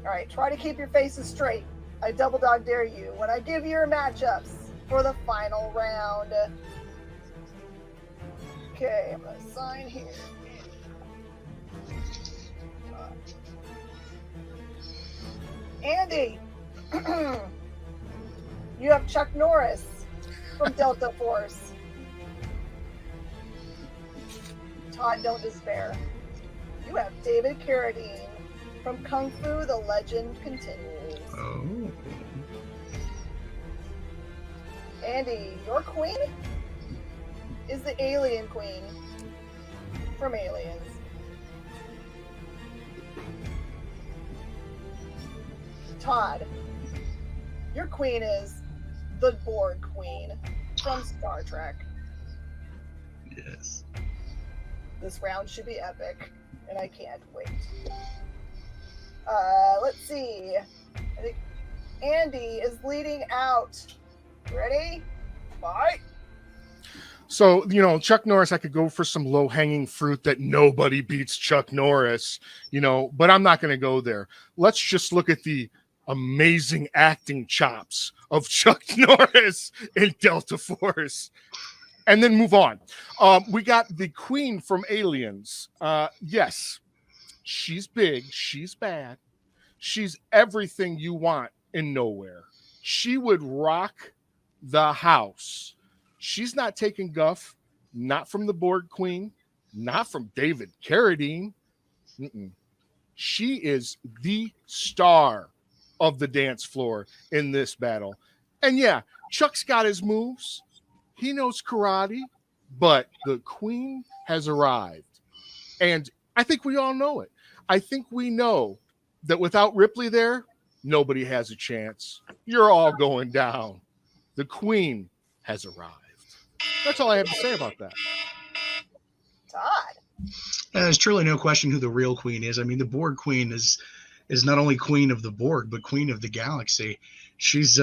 A: All right, try to keep your faces straight. I double dog dare you when I give you your matchups for the final round. Okay, I'm gonna sign here. Andy, you have Chuck Norris from Delta Force. Todd, don't despair. You have David Carradine from Kung Fu: The Legend Continues.
D: Oh.
A: Andy, your queen is the Alien Queen from Aliens. Todd, your queen is the Borg Queen from Star Trek.
D: Yes.
A: This round should be epic, and I can't wait. Let's see. I think Andy is leading out. Ready? Fight.
C: So, Chuck Norris, I could go for some low-hanging fruit that nobody beats Chuck Norris, but I'm not going to go there. Let's just look at the amazing acting chops of Chuck Norris in Delta Force and then move on. We got the Queen from Aliens. Yes, she's big. She's bad. She's everything you want in Nowhere. She would rock the house. She's not taking guff, not from the Borg Queen, not from David Carradine. She is the star of the dance floor in this battle. And yeah, Chuck's got his moves. He knows karate, but the Queen has arrived. And I think we all know it. I think we know that without Ripley there, nobody has a chance. You're all going down. The Queen has arrived. That's all I have to say about that.
A: Todd.
D: There's truly no question who the real queen is. I mean, the Borg Queen is not only queen of the Borg, but queen of the galaxy. She's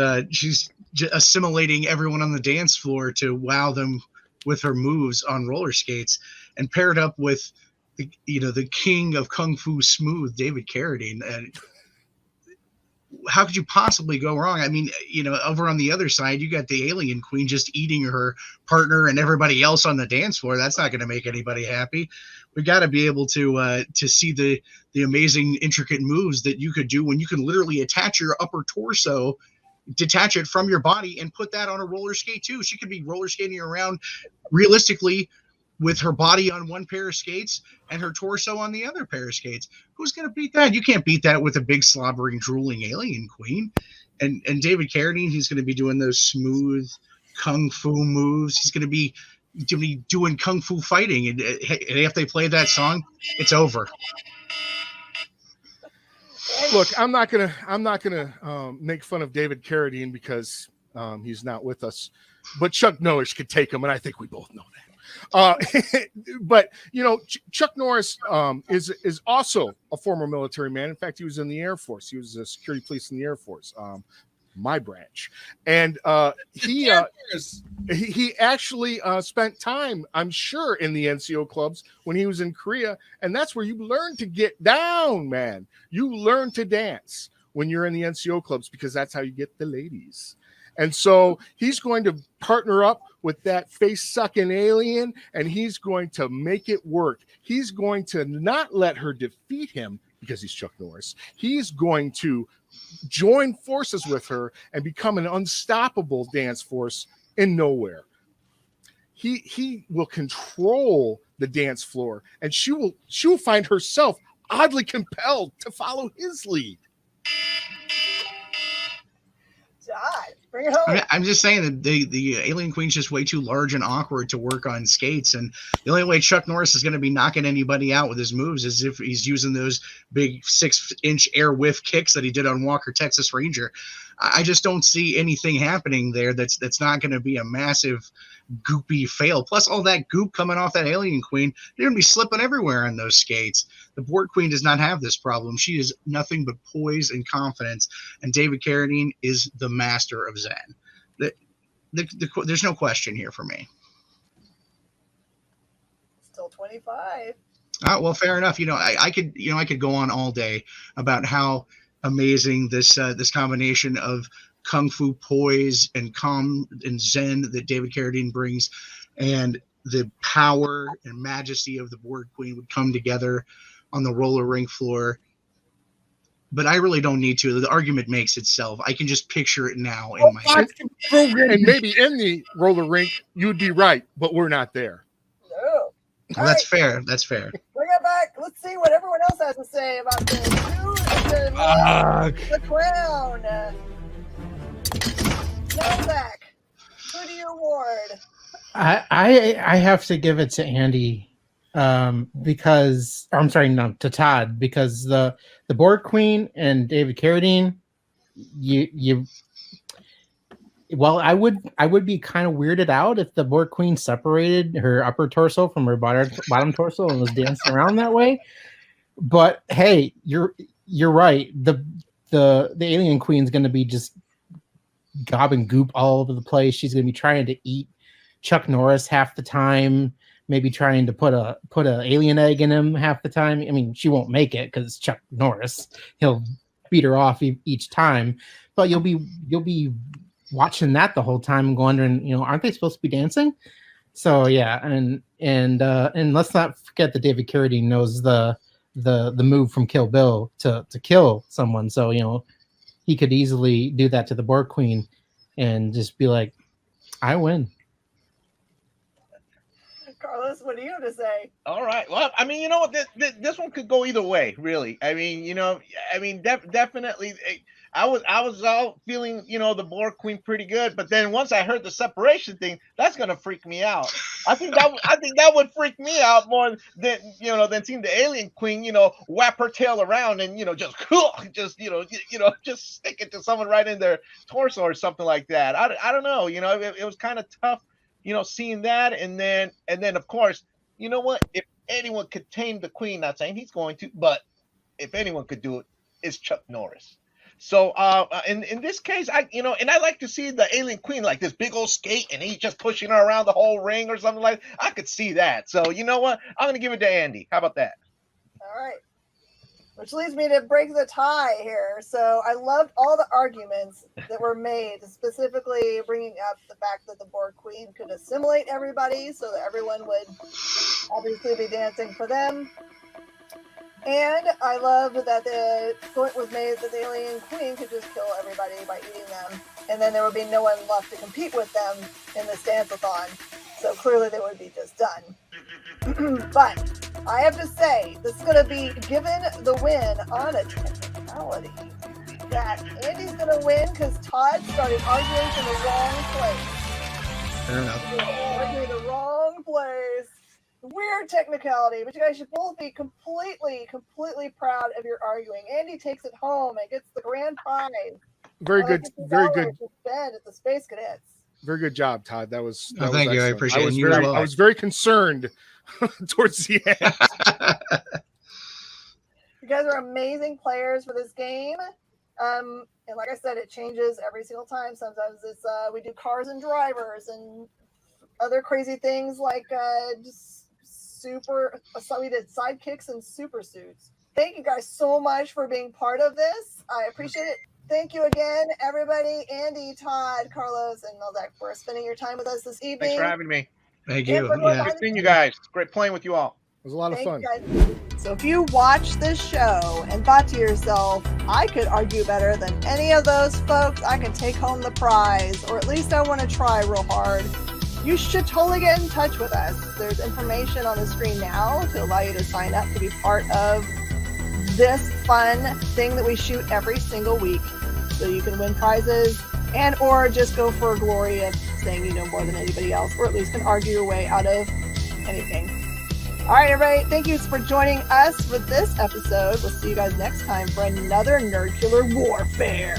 D: assimilating everyone on the dance floor to wow them with her moves on roller skates, and paired up with the king of Kung Fu Smooth, David Carradine. How could you possibly go wrong? I mean, over on the other side, you got the Alien Queen just eating her partner and everybody else on the dance floor. That's not going to make anybody happy. We got to be able to see the amazing, intricate moves that you could do when you can literally attach your upper torso, detach it from your body, and put that on a roller skate too. She could be roller skating around realistically with her body on one pair of skates and her torso on the other pair of skates. Who's going to beat that? You can't beat that with a big slobbering, drooling Alien Queen. And David Carradine, he's going to be doing those smooth Kung Fu moves. He's going to be doing Kung Fu fighting. And if they play that song, it's over.
C: Look, I'm not gonna make fun of David Carradine because he's not with us, but Chuck Norris could take him, and I think we both know that. But Chuck Norris is also a former military man. In fact, he was in the Air Force. He was a security police in the Air Force, my branch, and he actually spent time, I'm sure, in the NCO clubs when he was in Korea, and that's where you learn to get down, man. You learn to dance when you're in the NCO clubs because that's how you get the ladies. And so he's going to partner up with that face-sucking alien, and he's going to make it work. He's going to not let her defeat him because he's Chuck Norris. He's going to join forces with her and become an unstoppable dance force in nowhere. He will control the dance floor, and she will find herself oddly compelled to follow his lead.
A: God, bring it home.
D: I'm just saying that the Alien Queen's just way too large and awkward to work on skates, and the only way Chuck Norris is going to be knocking anybody out with his moves is if he's using those big 6-inch air whiff kicks that he did on Walker, Texas Ranger. I just don't see anything happening there that's not going to be a massive goopy fail. Plus all that goop coming off that Alien Queen, they're going to be slipping everywhere on those skates. The Board Queen does not have this problem. She is nothing but poise and confidence, and David Carradine is the master of Zen. There's no question here for me.
A: Still 25.
D: Well, fair enough. I could go on all day about how amazing this combination of kung fu poise and calm and zen that David Carradine brings, and the power and majesty of the Board Queen would come together on the roller rink floor. But I really don't need to. The argument makes itself. I can just picture it now in my head.
C: And maybe in the roller rink, you would be right, but we're not there.
A: No.
D: Well, that's fair. That's fair.
A: Bring it back. Let's see what everyone else has to say about this. Who is the crown? Melzak, who do you award?
E: I have to give it to Andy because to Todd, because the Board Queen and David Carradine, I would be kind of weirded out if the Board Queen separated her upper torso from her bottom torso and was dancing around that way. But hey, you're right. The Alien Queen's going to be just gobbing goop all over the place. She's going to be trying to eat Chuck Norris half the time, maybe trying to put a alien egg in him half the time. I mean, she won't make it because Chuck Norris. He'll beat her off each time, but you'll be watching that the whole time and wondering, aren't they supposed to be dancing? So yeah, and let's not forget that David Carradine knows the move from Kill Bill to kill someone. So he could easily do that to the Board Queen and just be like, I win.
A: Carlos, what do you have to say?
B: All right. Well, I mean, you know what? This one could go either way, really. I mean, definitely. I was all feeling, the Board Queen pretty good, but then once I heard the separation thing, that's gonna freak me out. I think that would freak me out more than seeing the Alien Queen, wrap her tail around and just stick it to someone right in their torso or something like that. I don't know. It was kind of tough, seeing that, and then of course, you know what? If anyone could tame the Queen, not saying he's going to, but if anyone could do it, it's Chuck Norris. So in this case, and I like to see the Alien Queen like this big old skate and he's just pushing her around the whole ring or something like that. I could see that. So you know what? I'm gonna give it to Andy. How about that?
A: All right. Which leads me to break the tie here. So I loved all the arguments that were made, specifically bringing up the fact that the Board Queen could assimilate everybody so that everyone would obviously be dancing for them. And I love that the point was made that the Alien Queen could just kill everybody by eating them. And then there would be no one left to compete with them in this Dance-a-Thon. So clearly they would be just done. But I have to say, this is going to be given the win on a technicality. That Andy's going to win because Todd started arguing in the wrong place.
D: Fair enough.
A: Arguing in the wrong place. Weird technicality, but you guys should both be completely proud of your arguing. Andy takes it home and gets the grand prize.
C: Very good. Very good.
A: To spend at the Space Cadets.
C: Very good job, Todd. That was
D: thank you. I appreciate it.
C: I was very concerned towards the end.
A: You guys are amazing players for this game. And like I said, it changes every single time. Sometimes it's we do cars and drivers and other crazy things like we did sidekicks and super suits. Thank you guys so much for being part of this. I appreciate it. Thank you again, everybody. Andy, Todd, Carlos, and Melzak for spending your time with us this evening.
B: Thanks for having me.
D: Thank
A: And
D: you.
A: for going
D: Yeah.
A: by
B: Good seeing you guys. It's great playing with you all.
C: It was a lot of fun.
A: Thank you guys. So if you watched this show and thought to yourself, I could argue better than any of those folks, I could take home the prize, or at least I want to try real hard, you should totally get in touch with us. There's information on the screen now to allow you to sign up to be part of this fun thing that we shoot every single week. So you can win prizes and or just go for a glory of saying you know more than anybody else, or at least can argue your way out of anything. All right, everybody. Thank you for joining us for this episode. We'll see you guys next time for another Nercular Warfare.